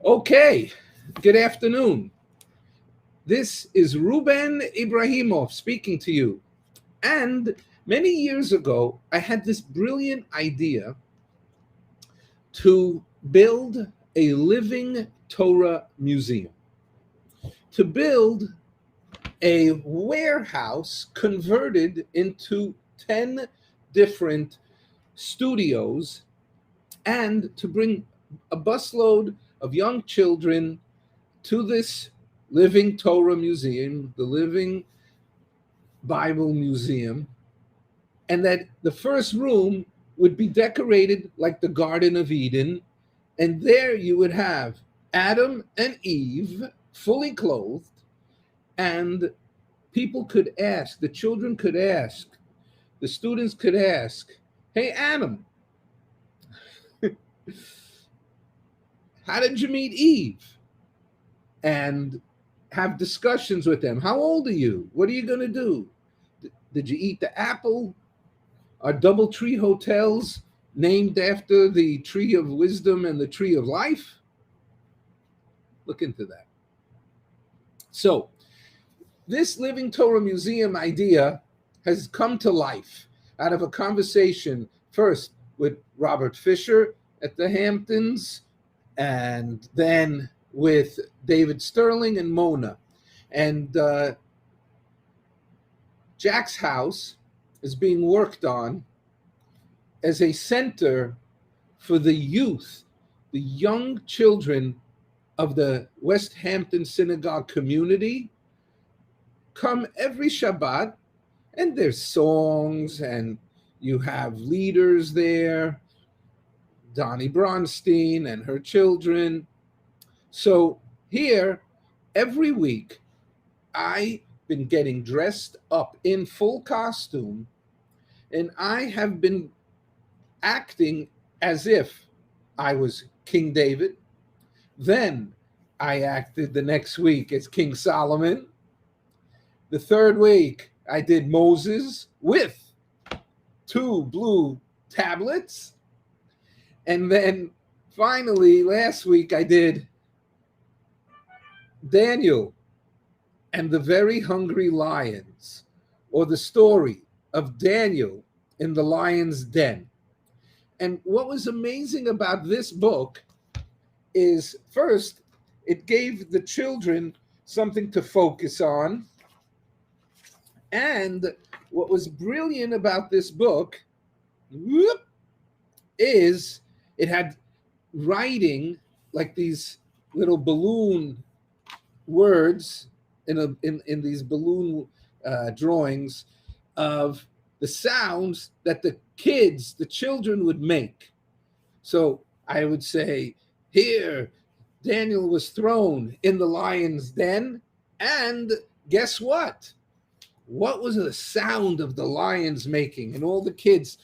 Okay, good afternoon. This is Ruben Ibrahimov speaking to you. And many years ago, I had this brilliant idea to build a living Torah museum, to build a warehouse converted into 10 different studios and to bring a busload of young children to this living Torah museum, the living Bible museum, and that the first room would be decorated like the Garden of Eden. And there you would have Adam and Eve fully clothed, and people could ask, the children could ask, the students could ask, "Hey, Adam, how did you meet Eve?" And have discussions with them. How old are you? What are you going to do? Did you eat the apple? Are double tree hotels named after the tree of wisdom and the tree of life? Look into that. So, this Living Torah Museum idea has come to life out of a conversation first with Robert Fisher at the Hamptons, and then with David Sterling and Mona. And Jack's house is being worked on as a center for the youth, the young children of the West Hampton Synagogue community come every Shabbat, and there's songs, and you have leaders there, Donnie Bronstein and her children. So here, every week, I've been getting dressed up in full costume, and I have been acting as if I was King David. Then I acted the next week as King Solomon. The third week, I did Moses with two blue tablets. And then finally, last week, I did Daniel and the Very Hungry Lions, or the story of Daniel in the lion's den. And what was amazing about this book is, first, it gave the children something to focus on. And what was brilliant about this book is it had writing, like these little balloon words in these balloon drawings of the sounds that the kids, the children would make. So I would say, here, Daniel was thrown in the lion's den, and guess what? What was the sound of the lions making? And all the kids,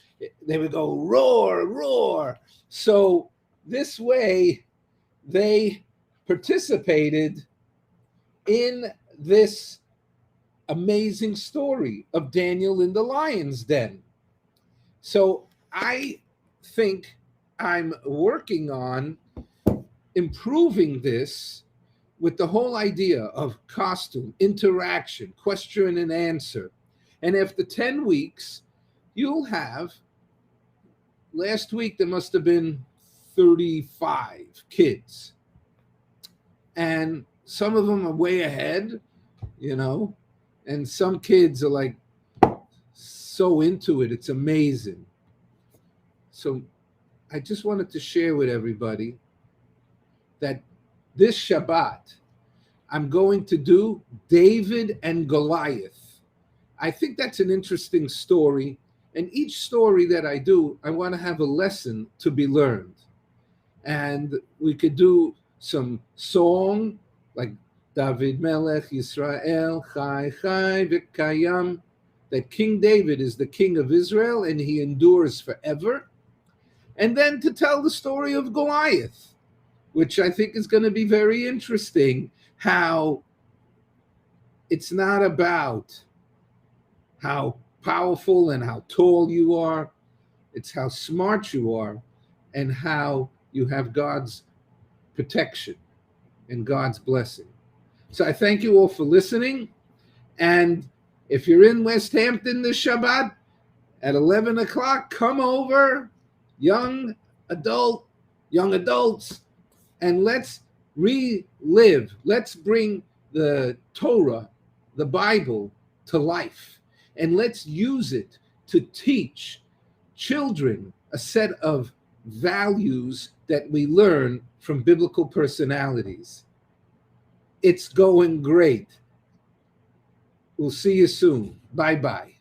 they would go, roar, roar. So this way, they participated in this amazing story of Daniel in the lion's den. So I think I'm working on improving this with the whole idea of costume, interaction, question and answer. And after 10 weeks, you'll have, last week there must have been 35 kids. And some of them are way ahead, and some kids are like so into it. It's amazing. So I just wanted to share with everybody that this Shabbat, I'm going to do David and Goliath. I think that's an interesting story. And each story that I do, I want to have a lesson to be learned. And we could do some song, like David Melech Yisrael Chai Chai V'Kayam, that King David is the king of Israel and he endures forever. And then to tell the story of Goliath, which I think is going to be very interesting, how it's not about how powerful and how tall you are, it's how smart you are and how you have God's protection. and God's blessing. So I thank you all for listening. And if you're in West Hampton this Shabbat at 11 o'clock, come over, young adults, and let's relive. Let's bring the Torah, the Bible, to life. And let's use it to teach children a set of values that we learn from biblical personalities. It's going great. We'll see you soon. Bye-bye.